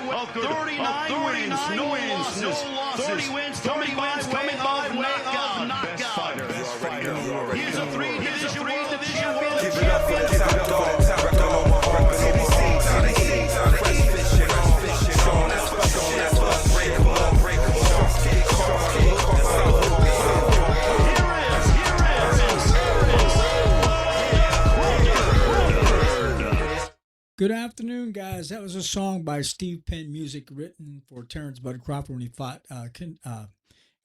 of 39 wins, no losses, 30 wins coming by way of knockout. Best fighter. He's a three-division world champion. Give it up for the top dog. Top dog. Good afternoon, guys. That was a song by Steve Penn, music written for Terence Bud Crawford when he fought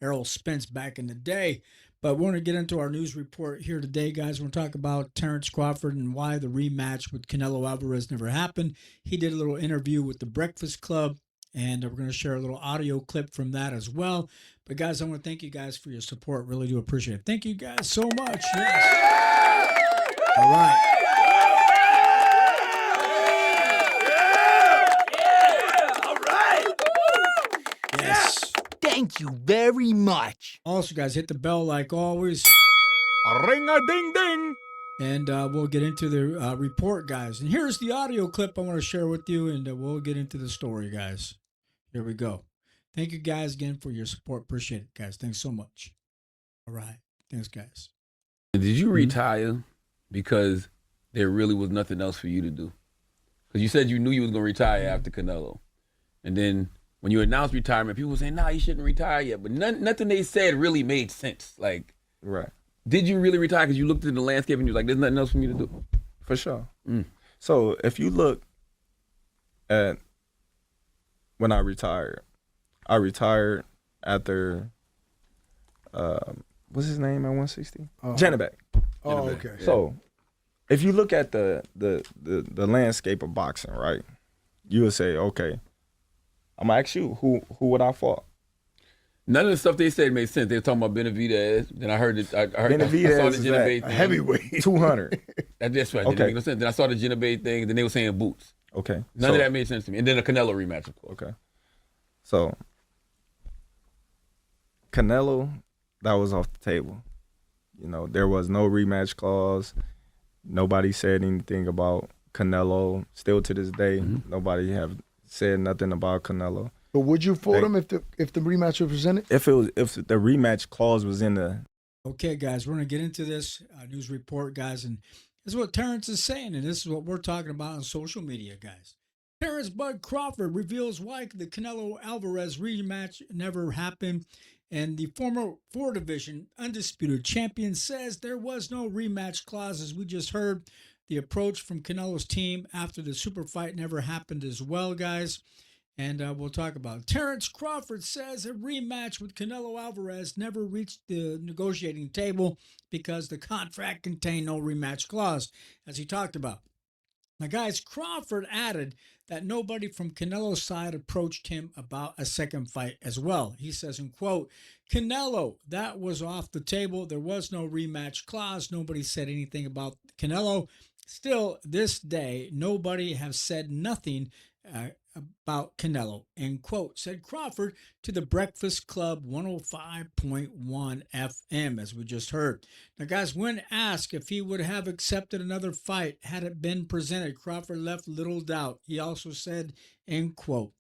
Errol Spence back in the day. But we want to get into our news report here today, guys. We're going to talk about Terence Crawford and why the rematch with Canelo Alvarez never happened. He did a little interview with the Breakfast Club, and we're going to share a little audio clip from that as well. But, guys, I want to thank you guys for your support. Really do appreciate it. Thank you guys so much. Yes. All right. Thank you very much. Also, guys, hit the bell like always. Ring-a-ding-ding. And we'll get into the report, guys. And here's the audio clip I want to share with you, and we'll get into the story, guys. Here we go. Thank you, guys, again for your support. Appreciate it, guys. Thanks so much. All right. Thanks, guys. Did you retire because there really was nothing else for you to do? Because you said you knew you was going to retire after Canelo. And then when you announced retirement, people were saying, nah, you shouldn't retire yet. But nothing they said really made sense. Like, Right. did you really retire because you looked at the landscape and you were like, there's nothing else for me to do? For sure. So if you look at when I retired after, what's his name at 160? Janabek. Oh, okay. So if you look at the landscape of boxing, right, you would say, okay, I'm gonna ask you, who would I fought? None of the stuff they said made sense. They were talking about Benavidez. Then I heard Benavidez I saw the is Janabek that thing. Heavyweight. 200. That's right. Okay. Didn't make no sense. Then I saw the Janabek thing. And then they were saying boots. Okay. None of that made sense to me. And then a Canelo rematch, of course. Okay. So Canelo, that was off the table. You know, there was no rematch clause. Nobody said anything about Canelo. Still to this day, nobody have said nothing about Canelo. But would you fought him if the rematch was presented? If the rematch clause was in the Okay, guys, we're going to get into this news report, guys. And this is what Terence is saying, and this is what we're talking about on social media, guys. Terence Bud Crawford reveals why the Canelo Alvarez rematch never happened. And the former four-division undisputed champion says there was no rematch clause, as we just heard. The approach from Canelo's team after the super fight never happened as well, guys. And we'll talk about it. Terence Crawford says a rematch with Canelo Alvarez never reached the negotiating table because the contract contained no rematch clause, as he talked about. Now, guys, Crawford added that nobody from Canelo's side approached him about a second fight as well. He says, in quote, Canelo, that was off the table. There was no rematch clause. Nobody said anything about Canelo. Still, this day, nobody has said nothing about Canelo, end quote, said Crawford to the Breakfast Club 105.1 FM, as we just heard. Now, guys, when asked if he would have accepted another fight had it been presented, Crawford left little doubt. He also said, end quote,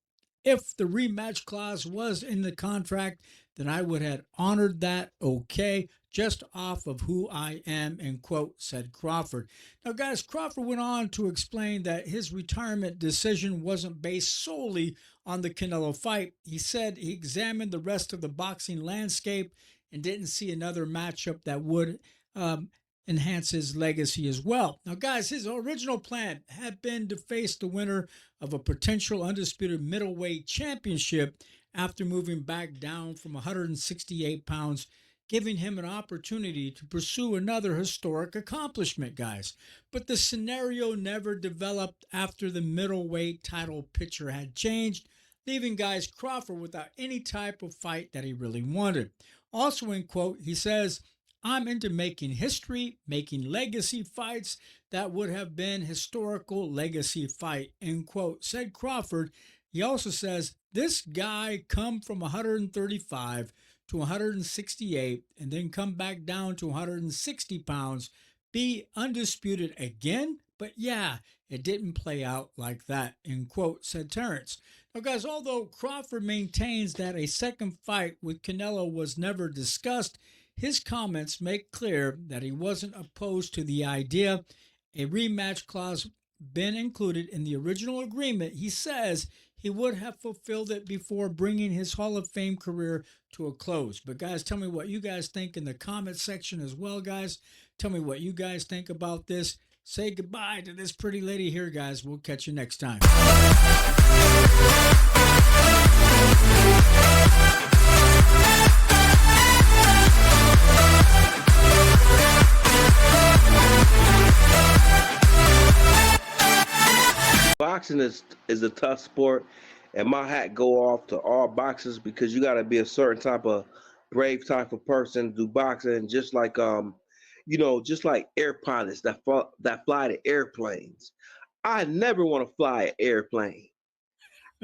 if the rematch clause was in the contract, then I would have honored that, okay, just off of who I am, end quote, said Crawford. Now, guys, Crawford went on to explain that his retirement decision wasn't based solely on the Canelo fight. He said he examined the rest of the boxing landscape and didn't see another matchup that would enhance his legacy as well. Now, guys, his original plan had been to face the winner of a potential undisputed middleweight championship after moving back down from 168 pounds, giving him an opportunity to pursue another historic accomplishment, guys. But the scenario never developed after the middleweight title picture had changed, leaving, guys, Crawford without any type of fight that he really wanted. Also, in quote, he says, I'm into making history, making legacy fights that would have been historical legacy fight, end quote, said Crawford. He also says, this guy come from 135 to 168 and then come back down to 160 pounds, be undisputed again, But yeah, it didn't play out like that, end quote, said Terence. Now, guys, although Crawford maintains that a second fight with Canelo was never discussed, his comments make clear that he wasn't opposed to the idea. A rematch clause been included in the original agreement. He says he would have fulfilled it before bringing his Hall of Fame career to a close. But guys, tell me what you guys think in the comment section as well, guys. Tell me what you guys think about this. Say goodbye to this pretty lady here, guys. We'll catch you next time. Boxing is a tough sport, and my hat go off to all boxers because you got to be a certain type of brave type of person to do boxing. Just like just like air pilots that fly the airplanes. I never want to fly an airplane.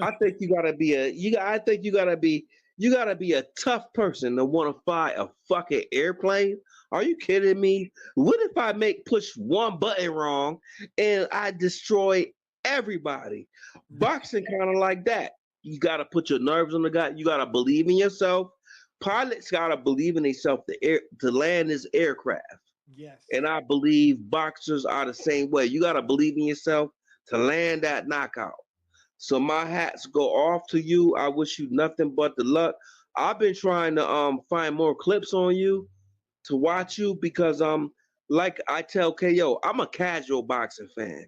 I think you gotta be a tough person to want to fly a fucking airplane. Are you kidding me? What if I push one button wrong and I destroy everybody? Boxing kind of like that. You gotta put your nerves on the guy. You gotta believe in yourself. Pilots gotta believe in themselves to land this aircraft. Yes. And I believe boxers are the same way. You gotta believe in yourself to land that knockout. So my hats go off to you. I wish you nothing but the luck. I've been trying to find more clips on you to watch you because like I tell KO, I'm a casual boxing fan.